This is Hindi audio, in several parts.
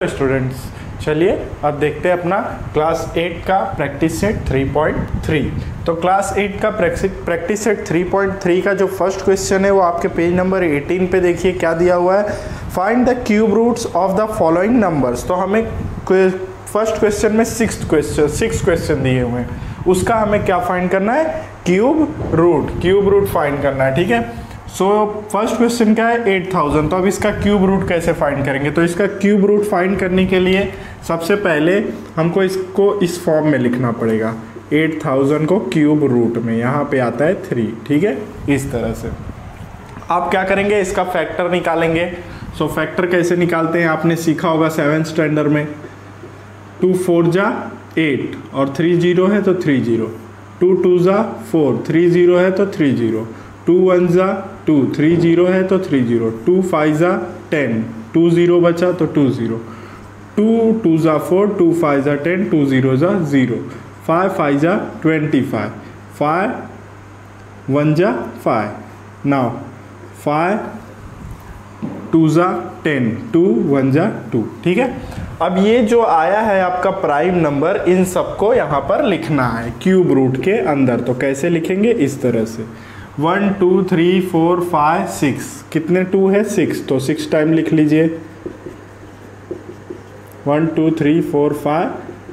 स्टूडेंट्स, चलिए अब देखते हैं अपना क्लास 8 का प्रैक्टिस सेट 3.3। तो क्लास 8 का प्रैक्टिस सेट 3.3 का जो फर्स्ट क्वेश्चन है वो आपके पेज नंबर 18 पे देखिए क्या दिया हुआ है। Find the cube roots of the following numbers. तो हमें फर्स्ट क्वेश्चन में सिक्स क्वेश्चन दिए हुए हैं, उसका हमें क्या फाइंड करना है, क्यूब रूट फाइंड करना है। ठीक है, सो फर्स्ट क्वेश्चन क्या है 8000। तो अब इसका क्यूब रूट कैसे फाइंड करेंगे। तो इसका क्यूब रूट फाइंड करने के लिए सबसे पहले हमको इसको इस फॉर्म में लिखना पड़ेगा। 8000 को क्यूब रूट में यहाँ पे आता है 3। ठीक है, इस तरह से आप क्या करेंगे, इसका फैक्टर निकालेंगे। सो फैक्टर कैसे निकालते हैं आपने सीखा होगा 7th स्टैंडर्ड में। 2 4 जा 8 और 3 0 है तो 3 0, 2 2 जा 4, 3 0 है तो 3 0, 2 1 जा 2, 3 0 है तो 3 0, 2 5 जा 10, 2 0 बचा तो 2 0, 2 2 जा 4, 2 5 जा 10, 2 0 जा 0, 5 5 जा 25, 5 1 जा 5। नाउ 5 2 जा 10, 2 1 जा 2। ठीक है, अब ये जो आया है आपका प्राइम नंबर, इन सबको यहाँ पर लिखना है क्यूब रूट के अंदर। तो कैसे लिखेंगे, इस तरह से 1 2 3 4 5 6। कितने 2 है 6, तो 6 टाइम लिख लीजिए। 1 2 3 4 5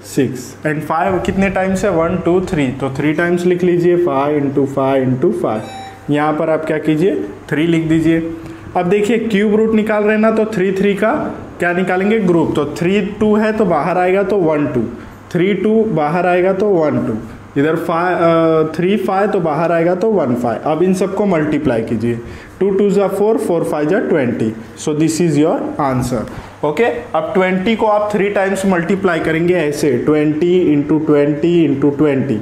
6 एंड 5 कितने टाइम्स है 1 2 3, तो 3 टाइम्स लिख लीजिए। 5 × 5 × 5। यहाँ पर आप क्या कीजिए 3 लिख दीजिए। अब देखिए क्यूब रूट निकाल रहे हैं ना, तो 3 3 का क्या निकालेंगे ग्रुप। तो 3 2 है तो बाहर आएगा तो 1 2, 3 2 बाहर आएगा तो 1 2, इधर 3 5 तो बाहर आएगा तो 1 5। अब इन सबको मल्टीप्लाई कीजिए। 2 2 जा 4, 4 5 जा 20। सो this is your answer. Okay, अब 20 को आप 3 टाइम्स मल्टीप्लाई करेंगे ऐसे 20 × 20 × 20,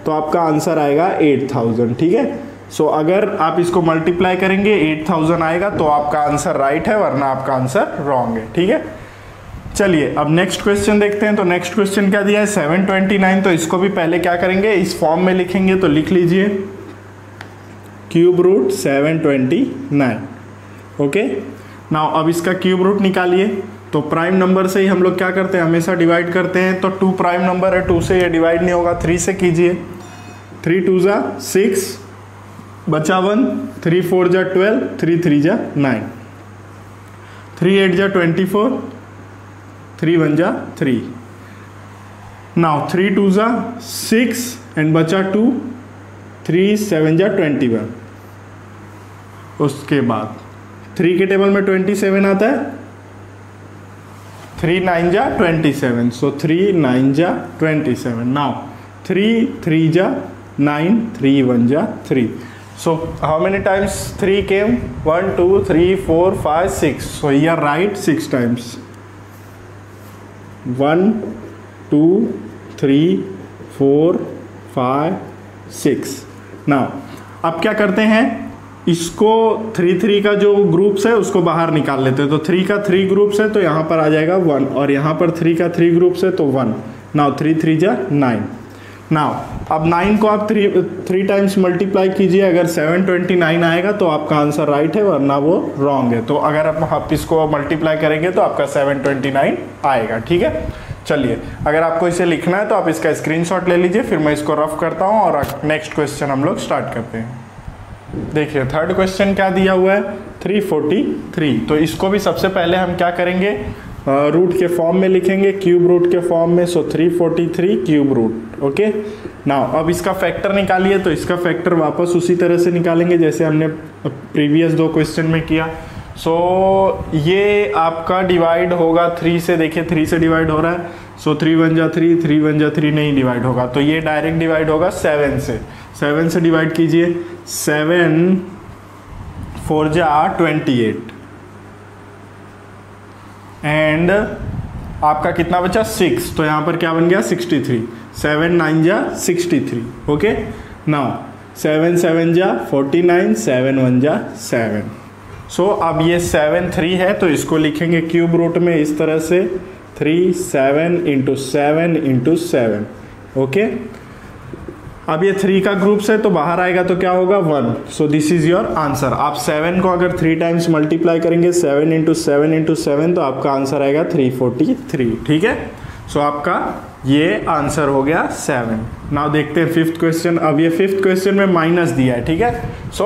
तो आपका आंसर आएगा 8000। ठीक है, सो अगर आप इसको मल्टीप्लाई करेंगे 8000 आएगा तो आपका आंसर राइट है, वरना आपका आंसर रॉन्ग है। ठीक है, चलिए अब नेक्स्ट क्वेश्चन देखते हैं। तो नेक्स्ट क्वेश्चन क्या दिया है 729। तो इसको भी पहले क्या करेंगे, इस फॉर्म में लिखेंगे। तो लिख लीजिए क्यूब रूट 729। ओके, नाउ अब इसका क्यूब रूट निकालिए। तो प्राइम नंबर से ही हम लोग क्या करते हैं, हमेशा डिवाइड करते हैं। तो 2 प्राइम नंबर है, 2 से ये डिवाइड नहीं होगा, 3 से कीजिए। 3 2 जा 6 बचा 1, 3 4 जा 12, 3 3 जा 9, 3 8 जा 24, 3 1 जा 3। नाउ 3 2 जा 6 एंड बचा 2, 3 7 जा 21। उसके बाद 3 के टेबल में 27 आता है, 3 9 जा 27। सो 3 9 जा 27। नाउ 3 3 जा 9, 3 1 जा 3। So how many times 3 came? 1 2 3 4 5 6. So here write 6 times. 1 2 3 4 5 6। Now अब क्या करते हैं, इसको 3 3 का जो ग्रुप्स है उसको बाहर निकाल लेते हैं। तो 3 का 3 ग्रुप्स है तो यहाँ पर आ जाएगा 1, और यहाँ पर 3 का 3 ग्रुप्स है तो 1। नाउ 3 3 जा 9। नाउ अब 9 को आप 3 टाइम्स मल्टीप्लाई कीजिए। अगर 729 आएगा तो आपका आंसर राइट है, वरना वो रॉन्ग है। तो अगर आप इसको मल्टीप्लाई करेंगे तो आपका 729 आएगा। ठीक है, चलिए अगर आपको इसे लिखना है तो आप इसका स्क्रीनशॉट ले लीजिए, फिर मैं इसको रफ करता हूँ और नेक्स्ट क्वेश्चन हम लोग स्टार्ट करते हैं। देखिए थर्ड क्वेश्चन क्या दिया हुआ है 343। तो इसको भी सबसे पहले हम क्या करेंगे, रूट के फॉर्म में लिखेंगे, क्यूब रूट के फॉर्म में। सो 343 क्यूब रूट। ओके, नाउ अब इसका फैक्टर निकालिए। तो इसका फैक्टर वापस उसी तरह से निकालेंगे जैसे हमने प्रीवियस 2 क्वेश्चन में किया। सो ये आपका डिवाइड होगा 3 से। देखिए 3 से डिवाइड हो रहा है। सो 3 1 जा 3, 3 1 जा 3 नहीं डिवाइड होगा, तो ये डायरेक्ट डिवाइड होगा 7 से। 7 से डिवाइड कीजिए। 7 4 जा 28 एंड आपका कितना बचा 6। तो यहाँ पर क्या बन गया 63। 7 9 जा 63। ओके, नाउ 7 7 जा 49, 7 1 जा 7। सो अब ये 7 3 है तो इसको लिखेंगे क्यूब रूट में इस तरह से 3 7 × 7 × 7। ओके, अब ये 3 का ग्रुप से तो बाहर आएगा तो क्या होगा 1। सो दिस इज योर आंसर। आप 7 को अगर 3 टाइम्स मल्टीप्लाई करेंगे 7 इंटू 7 इंटू 7 तो आपका आंसर आएगा 343। ठीक है, सो आपका ये आंसर हो गया 7। नाउ देखते हैं 5th क्वेश्चन। अब ये 5th क्वेश्चन में माइनस दिया है। ठीक है, सो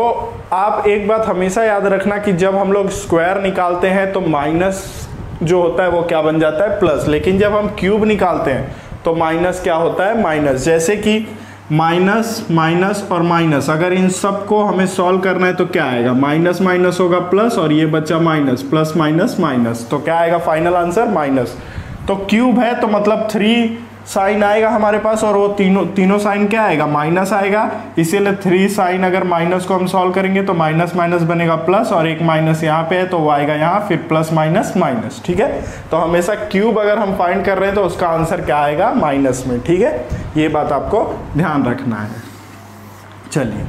आप एक बात हमेशा याद रखना कि जब हम लोग स्क्वायर निकालते हैं तो माइनस जो होता है वो क्या बन जाता है प्लस, लेकिन जब हम क्यूब निकालते हैं तो माइनस क्या होता है माइनस। जैसे कि माइनस माइनस और माइनस, अगर इन सब को हमें सॉल्व करना है तो क्या आएगा, माइनस माइनस होगा प्लस और ये बचा माइनस, प्लस माइनस माइनस, तो क्या आएगा फाइनल आंसर माइनस। तो क्यूब है तो मतलब 3 साइन आएगा हमारे पास और वो तीनों साइन क्या आएगा माइनस आएगा, इसीलिए 3 साइन अगर माइनस को हम सॉल्व करेंगे तो माइनस माइनस बनेगा प्लस और एक माइनस यहाँ पे है तो वो आएगा यहाँ, फिर प्लस माइनस माइनस। ठीक है, तो हमेशा क्यूब अगर हम फाइंड कर रहे हैं तो उसका आंसर क्या आएगा माइनस में। ठीक है, ये बात आपको ध्यान रखना है। चलिए,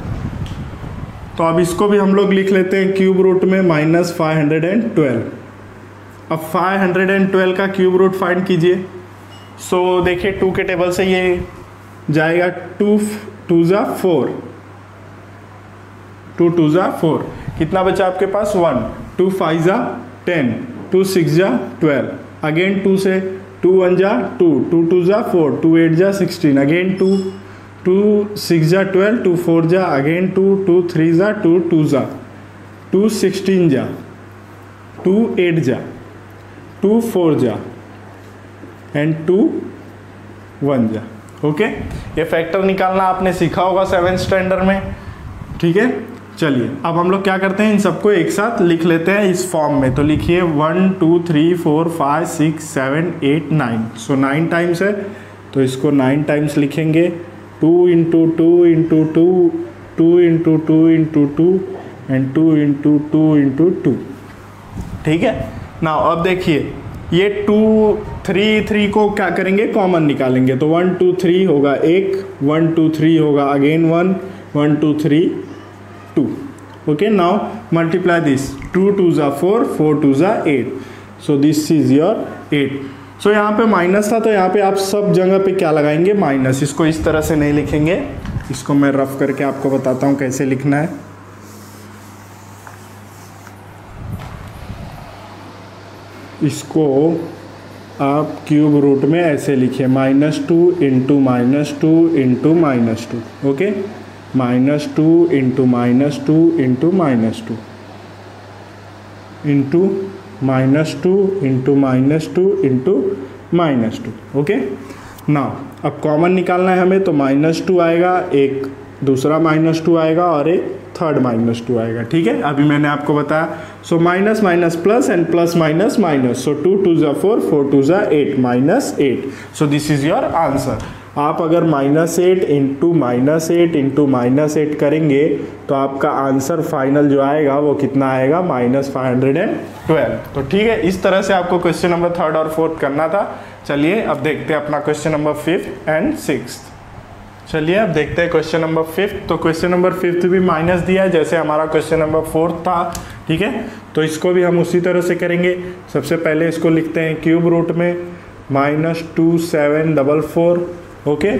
तो अब इसको भी हम लोग लिख लेते हैं क्यूब रूट में -512। अब 512 का क्यूब रूट फाइंड कीजिए। सो देखिए 2 के टेबल से ये जाएगा 2 2 जा 4, 2 2 जा 4, कितना बचा आपके पास 1, 2 5 जा 10, 2 6 जा 12, अगेन 2 से 2 1 जा 2, 2 2 जा 4, 2 8 जा 16, अगेन 2 2 6 जा 12, 2 4 जा अगेन 2, 2 3 जा 2 2 जा 2 16 जा 2 8 जा 2 4 जा एंड 2 1 जा। ओके, ये फैक्टर निकालना आपने सीखा होगा 7th स्टैंडर्ड में। ठीक है, चलिए अब हम लोग क्या करते हैं, इन सबको एक साथ लिख लेते हैं इस फॉर्म में। तो लिखिए 1 2 3 4 5 6 7 8 9। सो 9 टाइम्स है तो इसको 9 टाइम्स लिखेंगे। 2 into 2 into 2, 2 into 2 into 2 and 2 into 2 into 2। ठीक है, ना अब देखिए ये 2 3 3 को क्या करेंगे कॉमन निकालेंगे तो 1 2 3 होगा 1, 1 2 3 होगा again 1, 1 2 3 2। Okay, now multiply this, 2 2 जा 4, 4 2 जा 8, सो दिस इज योर 8। सो यहाँ पे माइनस था तो यहाँ पे आप सब जगह पे क्या लगाएंगे माइनस। इसको इस तरह से नहीं लिखेंगे, इसको मैं रफ करके आपको बताता हूँ कैसे लिखना है। इसको आप क्यूब रूट में ऐसे लिखिए -2 into -2 into -2। Okay, -2 into -2 into -2 into -2 into -2 into -2। Okay, now अब कॉमन निकालना है हमें तो -2 आएगा, एक दूसरा -2 आएगा और एक थर्ड -2 आएगा। ठीक है, अभी मैंने आपको बताया। So minus minus plus and plus minus minus, so 2 2 जा 4, 4 2 जा 8, -8। So this is your answer. आप अगर -8 इंटू -8 करेंगे तो आपका आंसर फाइनल जो आएगा वो कितना आएगा -512। तो ठीक है, इस तरह से आपको क्वेश्चन नंबर 3rd और 4th करना था। चलिए अब देखते हैं अपना question number 5th and 6th। चलिए अब देखते हैं क्वेश्चन नंबर 5th। तो क्वेश्चन नंबर 5th भी माइनस दिया है जैसे हमारा क्वेश्चन नंबर 4th था। ठीक है, तो इसको भी हम उसी तरह से करेंगे। सबसे पहले इसको लिखते हैं क्यूब रूट में -2744। ओके,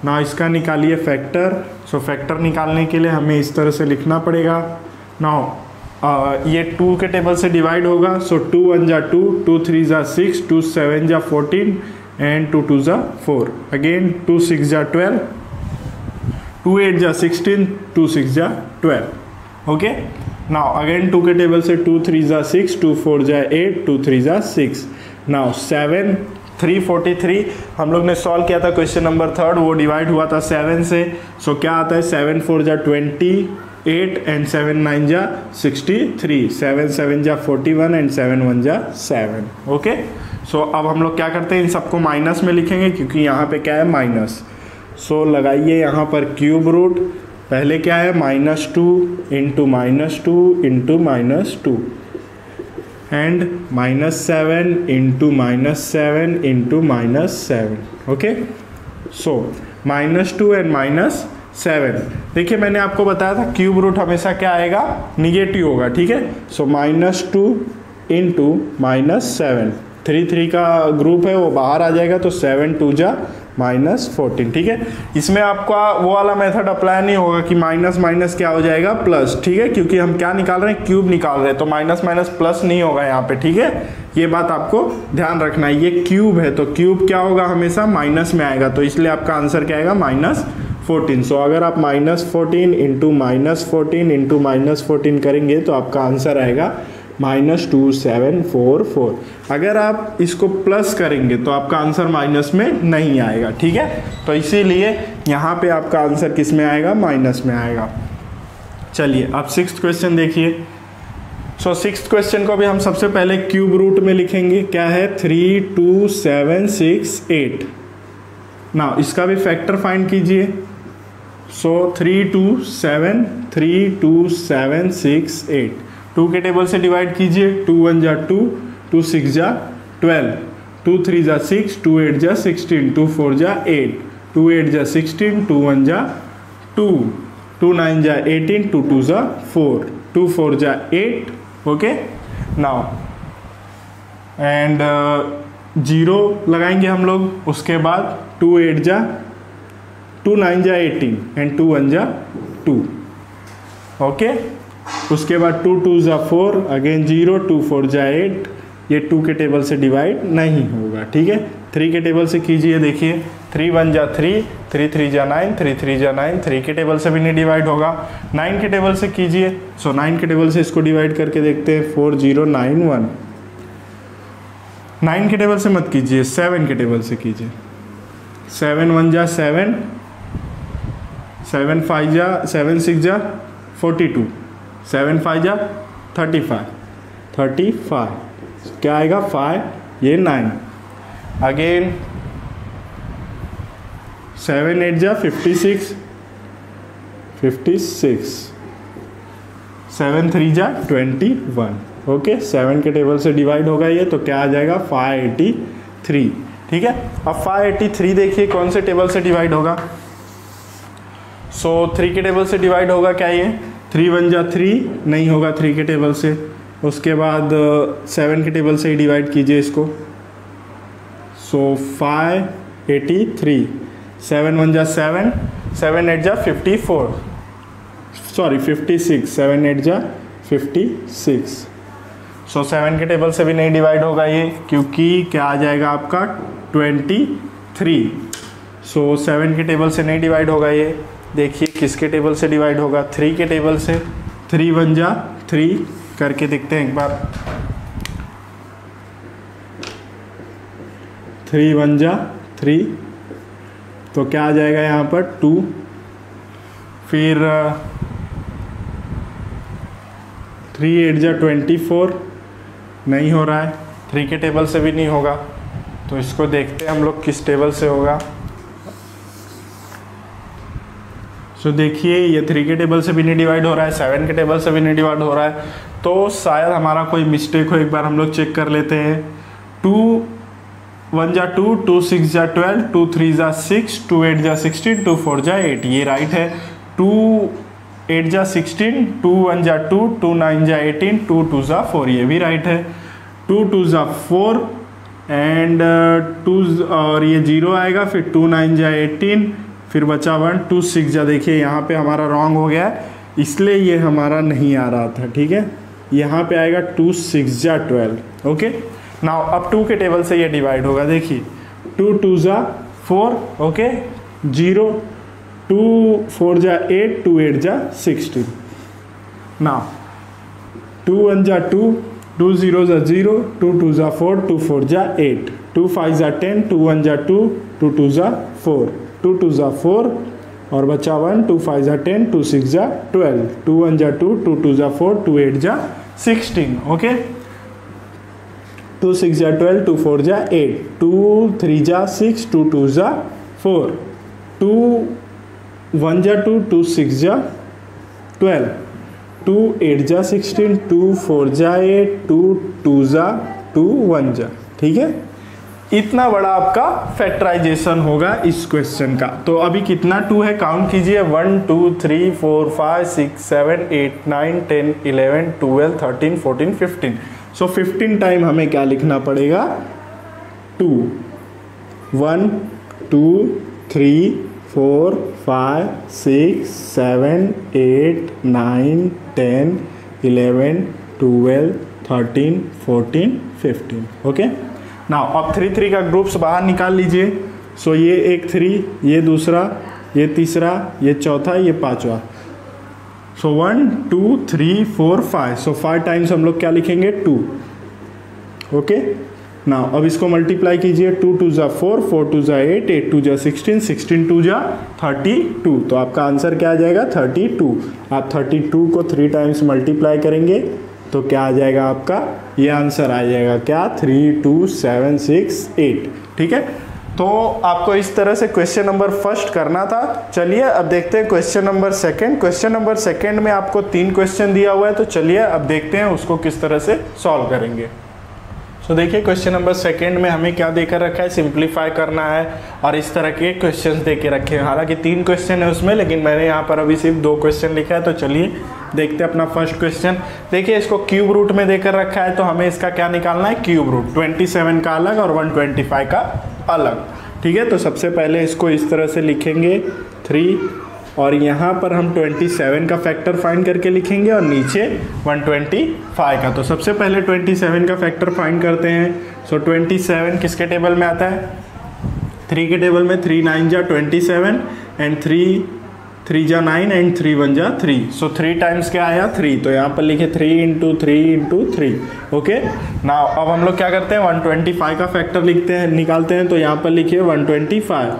ना इसका निकालिए फैक्टर। सो फैक्टर निकालने के लिए हमें इस तरह से लिखना पड़ेगा। नाउ ये 2 के टेबल से डिवाइड होगा। सो 2 1 जा 2, 2 3 जा 6, 2 7 जा 14 एंड 2 2 जा 4, अगेन 2 6 जा 12, 2 8 जा 16, 2 6 जा 12। ओके, नाउ अगेन 2 के टेबल से 2 3 जा 6, 2 4 जा 8, 2 3 जा 6। नाउ 7 343 हम लोग ने सॉल्व किया था क्वेश्चन नंबर 3rd, वो डिवाइड हुआ था 7 से। सो क्या आता है 7 4 जा 28 एंड 7 9 जा 63, 7 7 जा 41 एंड 7 1 जा 7। ओके, सो अब हम लोग क्या करते हैं, इन सबको माइनस में लिखेंगे क्योंकि यहाँ पे क्या है माइनस। सो लगाइए यहाँ पर क्यूब रूट, पहले क्या है -2 into -2 into -2 and -7 into -7 into -7। Okay, so -2 and -7। देखिए मैंने आपको बताया था क्यूब रूट हमेशा क्या आएगा निगेटिव होगा। ठीक है, सो -2 इंटू -7, 3 3 का ग्रुप है वो बाहर आ जाएगा तो 7 2 जा -14, ठीक है। इसमें आपका वो वाला मेथड अप्लाई नहीं होगा कि माइनस माइनस क्या हो जाएगा प्लस, ठीक है, क्योंकि हम क्या निकाल रहे हैं, क्यूब निकाल रहे हैं, तो माइनस माइनस प्लस नहीं होगा यहाँ पे, ठीक है। ये बात आपको ध्यान रखना है, ये क्यूब है तो क्यूब क्या होगा, हमेशा माइनस में आएगा, तो इसलिए आपका आंसर क्या आएगा, -14। सो अगर आप -14 इंटू -14 इंटू -14 करेंगे तो आपका आंसर आएगा -2744। अगर आप इसको प्लस करेंगे तो आपका आंसर माइनस में नहीं आएगा, ठीक है। तो इसीलिए यहाँ पे आपका आंसर किस में आएगा, माइनस में आएगा। चलिए अब 6th क्वेश्चन देखिए। सो 6th क्वेश्चन को भी हम सबसे पहले क्यूब रूट में लिखेंगे। क्या है, 3 2 7 6 8। ना इसका भी फैक्टर फाइंड कीजिए। सो 3 2 7 3 2 7 6 8, 2 के टेबल से डिवाइड कीजिए। 2 1 जा 2, 2 6 जा 12, 2 3 जा 6, 2 8 जा 16, 2 4 जा 8, 2 8 जा 16, 2 1 जा 2, 2 9 जा 18, 2 2 जा 4, 2 4 जा 8, ओके। नाउ एंड 0 लगाएंगे हम लोग, उसके बाद 2 8 जा 2 9 जा 18 एंड 2 1 जा 2, ओके। उसके बाद 2 2 जा 4, अगेन 0, 2 4 जा 8, ये 2 के टेबल से डिवाइड नहीं होगा, ठीक है। 3 के टेबल से कीजिए, देखिए 3 1 जा 3, 3 3 जा 9, 3 3 जा 9, 3 के टेबल से भी नहीं डिवाइड होगा। 9 के टेबल से कीजिए। सो 9 के टेबल से इसको डिवाइड करके देखते हैं, 4 0 9 1। 9 के टेबल से मत कीजिए, 7 के टेबल से कीजिए। 7 1 जा 7, 7 5 जा 7 6 जा 42, 7 5 जा 35, क्या आएगा 5, ये 9। अगेन 7 8 जा 56, 7 3 जा 21, ओके। 7 के टेबल से डिवाइड होगा ये, तो क्या आ जाएगा 583, ठीक है। अब 583 देखिए कौन से टेबल से डिवाइड होगा। सो 3 के टेबल से डिवाइड होगा क्या, ये 3 1 जा 3 नहीं होगा 3 के टेबल से। उसके बाद 7 के टेबल से ही डिवाइड कीजिए इसको। सो 583, 7 1 जा 7, 7 8 जा 56, 7 8 जा 56। सो 7 के टेबल से भी नहीं डिवाइड होगा ये, क्योंकि क्या आ जाएगा आपका 23। सो 7 के टेबल से नहीं डिवाइड होगा ये। देखिए किसके टेबल से डिवाइड होगा, 3 के टेबल से। 3 1 जा 3 करके देखते हैं एक बार। 3 1 जा 3, तो क्या आ जाएगा यहाँ पर 2। फिर 3 8 जा 24, नहीं हो रहा है। 3 के टेबल से भी नहीं होगा, तो इसको देखते हैं हम लोग किस टेबल से होगा। सो देखिए ये 3 के टेबल से भी नहीं डिवाइड हो रहा है, 7 के टेबल से भी नहीं डिवाइड हो रहा है, तो शायद हमारा कोई मिस्टेक हो। एक बार हम लोग चेक कर लेते हैं। 2 1 जा 2, 2 6 जा 12, 2 3 जा 6, 2 8 जा 16, 2 4 जा 8, ये राइट है। 2 8 जा 16, 2 1 जा 2, 2 9 जा 18, 2 2 जा 4, ये भी राइट है। 2 2 जा 4 एंड 2 और ये 0 आएगा। फिर 2 9 जा 18, फिर बचा 1, 2 6 जा, देखिए यहाँ पे हमारा रॉन्ग हो गया है, इसलिए ये हमारा नहीं आ रहा था, ठीक है। यहाँ पे आएगा 2 6 जा 12, ओके। नाउ अब 2 के टेबल से ये डिवाइड होगा। देखिए 2 2 जा 4, ओके, 0, 2 4 जा 8, 2 8 जा 16। नाउ 2 1 जा 2, 2 0 जा 0, 2 2 जा 4, 2 4 जा 8, 2 5 जा 10, 2 1 जा 2, 2 2 जा 4, 2 2 जा 4 और बचा 1, 2 5 जा 10, 2 6 जा 12, 2 1 जा 2, 2 2 जा 4, 2 8 जा 16, ओके। 2 6 जा 12, 2 4 जा 8, 2 3 जा 6, 2 2 जा 4, 2 1 जा 2, 2 6 जा 12, 2 8 जा 16, 2 4 जा 8, 2 2 जा 2 1 जा, ठीक है। इतना बड़ा आपका फैक्टराइजेशन होगा इस क्वेश्चन का। तो अभी कितना 2 है, काउंट कीजिए। 1 2 3 4 5 6 7 8 9 10 11 12 13 14 15। सो 15 टाइम हमें क्या लिखना पड़ेगा, 2 1 2 3 4 5 6 7 8 9 10 11 12 13 14 15। ओके, नाउ अब 3 3 का ग्रुप्स बाहर निकाल लीजिए। सो ये एक 3, ये दूसरा, ये तीसरा, ये चौथा, ये पांचवा। सो 1 2 3 4 5। सो 5 टाइम्स हम लोग क्या लिखेंगे 2। ओके, नाउ अब इसको मल्टीप्लाई कीजिए। 2 2 जा 4, 4 2 जा 8, 8 2 जा 16, 16 2 जा 32। तो आपका आंसर क्या आ जाएगा 32। आप 32 को 3 टाइम्स मल्टीप्लाई करेंगे तो क्या आ जाएगा आपका, ये आंसर आ जाएगा क्या 3 2 7 6 8। ठीक है, तो आपको इस तरह से क्वेश्चन नंबर फर्स्ट करना था। चलिए अब देखते हैं question number second. Question number second में आपको 3 क्वेश्चन दिया हुआ है, तो चलिए अब देखते हैं उसको किस तरह से सॉल्व करेंगे। सो देखिए क्वेश्चन नंबर सेकंड में हमें क्या देकर रखा है, सिंप्लीफाई करना है और इस तरह के क्वेश्चंस देके रखे हैं। हालांकि 3 क्वेश्चन है उसमें, लेकिन मैंने यहाँ पर अभी सिर्फ 2 क्वेश्चन लिखा है। तो चलिए देखते हैं अपना फर्स्ट क्वेश्चन। देखिए इसको क्यूब रूट में देकर रखा है, तो हमें इसका क्या निकालना है, क्यूब रूट। 27 का अलग और 125 का अलग। ठीक है, तो सबसे पहले इसको इस तरह से लिखेंगे 3, और यहाँ पर हम 27 का फैक्टर फाइंड करके लिखेंगे और नीचे 125 का। तो सबसे पहले 27 का फैक्टर फाइंड करते हैं। सो 27 किसके टेबल में आता है, 3 के टेबल में। 3 9 जा 27 एंड 3 3 जा 9 एंड 3 1 जा 3। सो 3 टाइम्स क्या आया 3, तो यहाँ पर लिखे 3 इंटू 3 इंटू 3। ओके, नाउ अब हम लोग क्या करते हैं 125 का फैक्टर लिखते हैं, निकालते हैं। तो यहाँ पर लिखिए 125।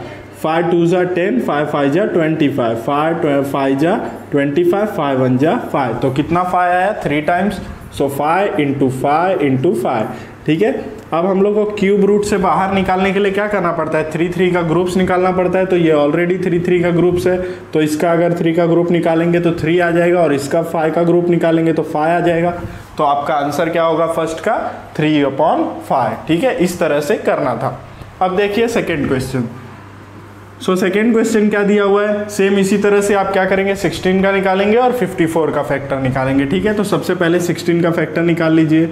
5 2 जा 10, 5 5 जा 25, 5 5 जा 25, 5 1 जा 5। तो कितना 5 आया 3 टाइम्स। सो 5 इंटू 5 इंटू 5। ठीक है, अब हम लोग को क्यूब रूट से बाहर निकालने के लिए क्या करना पड़ता है, 3 3 का ग्रुप्स निकालना पड़ता है। तो ये ऑलरेडी 3 3 का ग्रुप्स है, तो इसका अगर 3 का ग्रुप निकालेंगे तो 3 आ जाएगा, और इसका 5 का ग्रुप निकालेंगे तो 5 आ जाएगा। तो आपका आंसर क्या होगा फर्स्ट का 3/5। ठीक है, इस तरह से करना था। अब देखिए second question. So second question क्या दिया हुआ है, सेम इसी तरह से आप क्या करेंगे 16 का निकालेंगे और 54 का फैक्टर निकालेंगे। ठीक है, तो सबसे पहले 16 का फैक्टर निकाल लीजिए।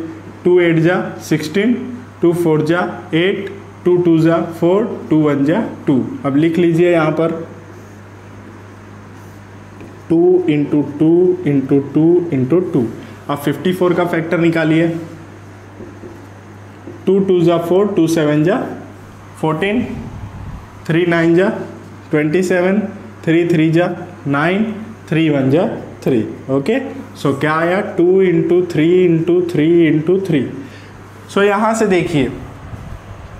2 8 जा 16, 2 4 जा 8, 2 2 जा 4, 2 1 जा 2। अब लिख लीजिए यहाँ पर 2 इंटू 2 इंटू 2 इंटू 2। अब 54 का फैक्टर निकालिए। 2 2 जा 4, 2 7 जा 14, 3 9 जा 27, 3 3 जा 9, 3 1 जा 3। ओके, सो क्या आया 2 इंटू 3 इंटू 3 इंटू 3। सो यहाँ से देखिए,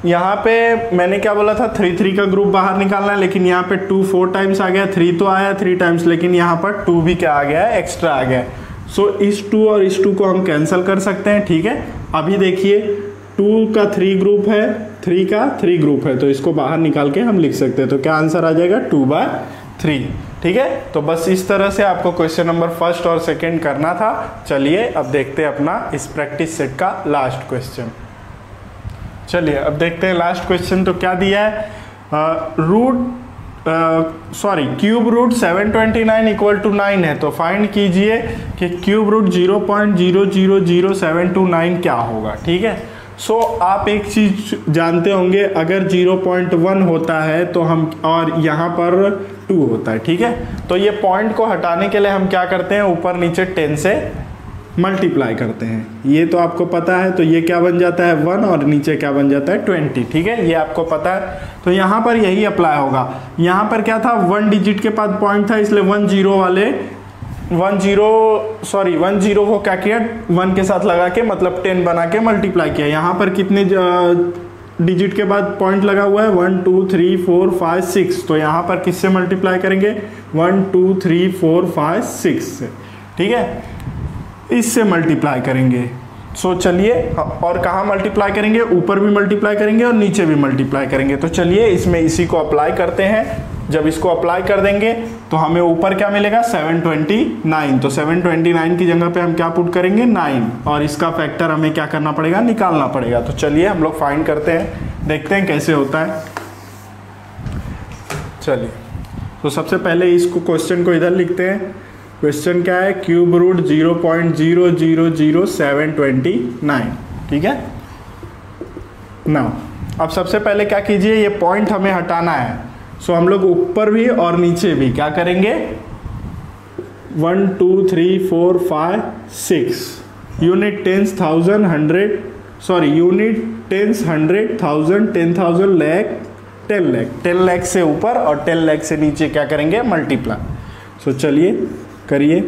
यहाँ पे मैंने क्या बोला था 3 3 का ग्रुप बाहर निकालना है, लेकिन यहाँ पे 2 4 टाइम्स आ गया, 3 तो आया 3 टाइम्स, लेकिन यहाँ पर 2 भी क्या आ गया है, एक्स्ट्रा आ गया है। सो इस 2 और इस 2 को हम कैंसिल कर सकते हैं। ठीक है, अभी देखिए 2 का 3 ग्रुप है, 3 का 3 ग्रुप है, तो इसको बाहर निकाल के हम लिख सकते हैं। तो क्या आंसर आ जाएगा 2/3। ठीक है, तो बस इस तरह से आपको क्वेश्चन नंबर फर्स्ट और सेकंड करना था। चलिए अब देखते हैं अपना इस प्रैक्टिस सेट का लास्ट क्वेश्चन। चलिए अब देखते हैं लास्ट क्वेश्चन। तो क्या दिया है, क्यूब रूट 729 इक्वल टू 9 है। तो फाइंड कीजिए कि क्यूब रूट 0.000729 क्या होगा। ठीक है, सो आप एक चीज जानते होंगे, अगर 0.1 होता है तो हम, और यहाँ पर 2 होता है। ठीक है, तो ये पॉइंट को हटाने के लिए हम क्या करते हैं, ऊपर नीचे 10 से मल्टीप्लाई करते हैं। ये तो आपको पता है, तो ये क्या बन जाता है 1 और नीचे क्या बन जाता है 20। ठीक है, ये आपको पता है, तो यहाँ पर यही अप्लाई होगा। यहाँ पर क्या था 1 डिजिट के बाद पॉइंट था, इसलिए 1 0 को क्या किया 1 के साथ लगा के, मतलब 10 बना के मल्टीप्लाई किया। यहाँ पर कितने डिजिट के बाद पॉइंट लगा हुआ है 1 2 3 4 5 6, तो यहाँ पर किससे मल्टीप्लाई करेंगे 1 2 3 4 5 6 से। ठीक है, इससे मल्टीप्लाई करेंगे। सो चलिए, और कहाँ मल्टीप्लाई करेंगे, ऊपर भी मल्टीप्लाई करेंगे और नीचे भी मल्टीप्लाई करेंगे। तो चलिए इसमें इसी को अप्लाई करते हैं। जब इसको अप्लाई कर देंगे तो हमें ऊपर क्या मिलेगा 729। तो 729 की जगह पे हम क्या पुट करेंगे 9, और इसका फैक्टर हमें क्या करना पड़ेगा, निकालना पड़ेगा। तो चलिए हम लोग फाइंड करते हैं, देखते हैं कैसे होता है। चलिए, तो सबसे पहले इसको क्वेश्चन को इधर लिखते हैं। क्वेश्चन क्या है, क्यूब रूट 0.000729। ठीक है, नाउ अब सबसे पहले क्या कीजिए, ये पॉइंट हमें हटाना है। सो हम लोग ऊपर भी और नीचे भी क्या करेंगे, 1 2 3 4 5 6 unit tens 1000 100 sorry unit tens 100 1000 10,000 lakh 10 lakh 10 lakh से ऊपर और 10 लाख से नीचे क्या करेंगे, मल्टीप्लाई। सो चलिए करिए,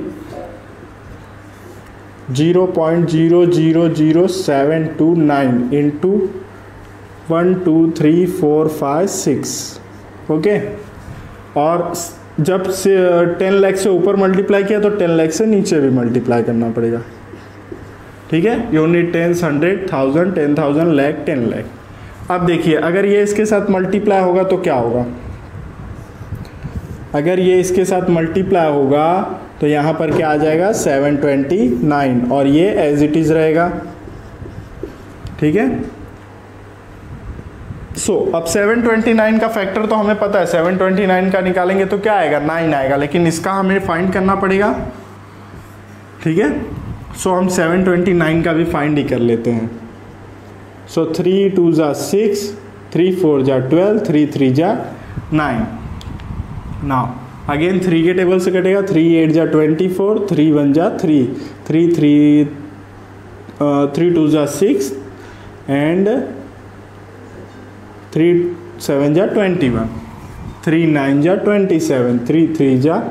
0.0000729 इंटू 1 2 3 4 5 6 ओके। और जब से 10 लाख से ऊपर मल्टीप्लाई किया तो 10 लाख से नीचे भी मल्टीप्लाई करना पड़ेगा, ठीक है। Unit tens 100 1000 10,000 lakh 10 lakh. अब देखिए अगर ये इसके साथ मल्टीप्लाई होगा तो क्या होगा, अगर ये इसके साथ मल्टीप्लाई होगा तो यहाँ पर क्या आ जाएगा 729 और ये एज इट इज रहेगा, ठीक है। सो अब 729 का फैक्टर तो हमें पता है, 729 का निकालेंगे तो क्या आएगा 9 आएगा, लेकिन इसका हमें फाइंड करना पड़ेगा, ठीक है। सो हम 729 का भी फाइंड ही कर लेते हैं। सो 3 2 जा 6 3 4 जा 12 3 3 जा 9। नाउ अगेन 3 के टेबल से कटेगा, 3 8 जा 24 3 1 जा 3 3 2 जा 6 एंड 3 7 जा 21 3 9 जा 27 3 3 जा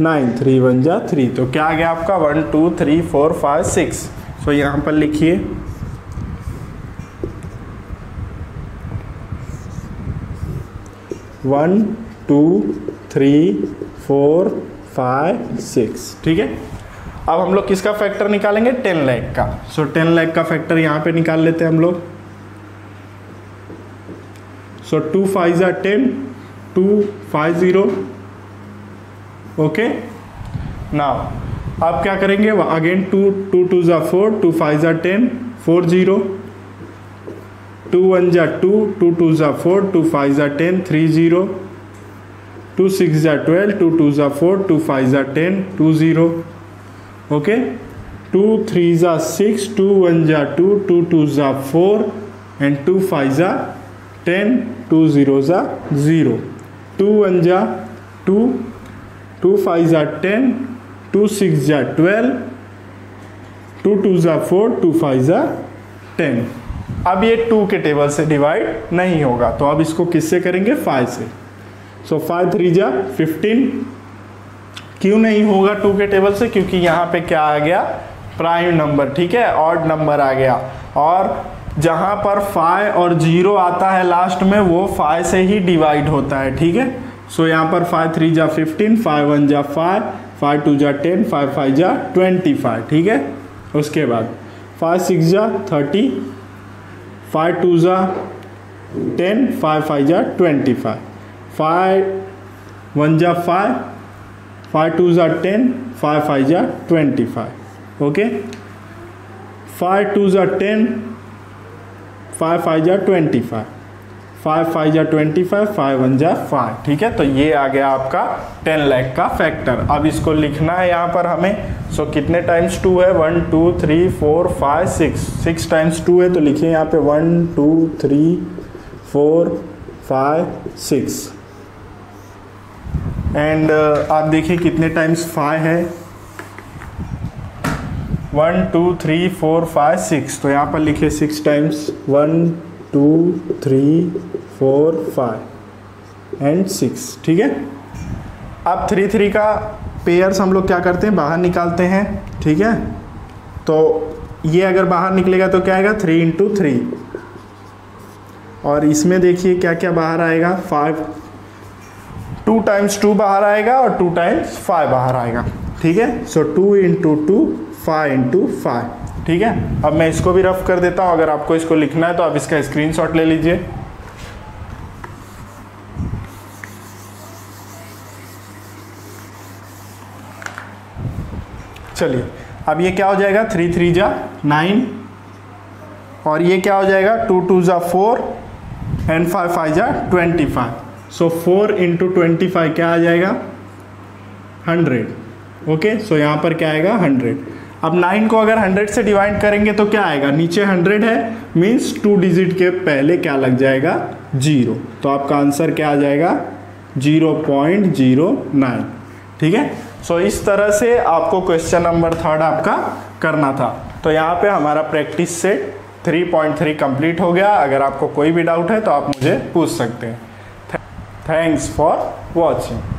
9 3 1 जा 3। तो क्या आ गया आपका 1 2 3 4 5 6। सो यहाँ पर लिखिए 1 2 3 4 5 6, ठीक है। अब हम लोग किसका फैक्टर निकालेंगे, 10 लाख का। सो 10 लाख का फैक्टर यहाँ पे निकाल लेते हैं हम लोग। सो 2 5 जा 10 2 5 0 ओके। नाउ अब क्या करेंगे, अगेन 2 2 2 जा 4 2 5 जा 10 4 0 2 1 जा 2 2 2 जा 4 2 5 जा 10 3 0 2 6 जा 12 2 2 जा 4 2 5 जा 10 2 0 ओके। 2 3 जा 6 2 1 जा 2 2 2 जा 4 एंड 2 5 जा 10 2 0 जा 0 2 1 जा 2 2 5 जा 10 2 6 जा 12 2 2 जा 4 2 5 जा 10। अब ये 2 के टेबल से डिवाइड नहीं होगा तो अब इसको किससे करेंगे, 5 से। सो 5 3 जा 15। क्यों नहीं होगा 2 के टेबल से, क्योंकि यहाँ पे क्या आ गया, प्राइम नंबर, ठीक है, ऑड नंबर आ गया। और जहाँ पर 5 और 0 आता है लास्ट में वो 5 से ही डिवाइड होता है, ठीक है। सो यहाँ पर 5 3 जा 15 5 1 जा 5 5 2 जा 10 5 5 जा 25, ठीक है। उसके बाद 5 6 जा 30 5 2 जा 10 5 5 जा 25 5 1 जा 5 5 2 जा 10 5 5 जा 25 ओके। 5 2 जा 10 5 5 जा 25 5 5 जा 25 5 1 जा 5, ठीक है। तो ये आ गया आपका 10 लाख का फैक्टर। अब इसको लिखना है यहाँ पर हमें। सो कितने टाइम्स 2 है, 1 2 3 4 5 6 6 टाइम्स 2 है तो लिखिए यहाँ पे 1 2 3 4 5 6 एंड आप देखिए कितने टाइम्स 5 है, 1 2 3 4 5 6। तो यहाँ पर लिखिए 6 टाइम्स 1 2 3 4 5 एंड 6, ठीक है। अब 3 3 का पेयर्स हम लोग क्या करते हैं, बाहर निकालते हैं, ठीक है। तो ये अगर बाहर निकलेगा तो क्या आएगा 3 इंटू 3 और इसमें देखिए क्या क्या बाहर आएगा, 5 2 टाइम्स 2 बाहर आएगा और 2 टाइम्स 5 बाहर आएगा, ठीक है। सो 2 इंटू 2 5 इंटू 5, ठीक है। अब मैं इसको भी रफ कर देता हूँ, अगर आपको इसको लिखना है तो आप इसका स्क्रीनशॉट ले लीजिए। चलिए अब ये क्या हो जाएगा, 3 3 जा 9 और ये क्या हो जाएगा 2 2 जा 4 एंड 5 5 जा 25। सो 4 इंटू 25 क्या आ जाएगा 100, ओके। सो यहाँ पर क्या आएगा 100। अब 9 को अगर 100 से डिवाइड करेंगे तो क्या आएगा, नीचे 100 है मीन्स 2 डिजिट के पहले क्या लग जाएगा 0, तो आपका आंसर क्या आ जाएगा 0.09। ठीक है, सो इस तरह से आपको क्वेश्चन नंबर 3 आपका करना था। तो यहाँ पे हमारा प्रैक्टिस सेट 3.3 कंप्लीट हो गया। अगर आपको कोई भी डाउट है तो आप मुझे पूछ सकते हैं। Thanks for watching.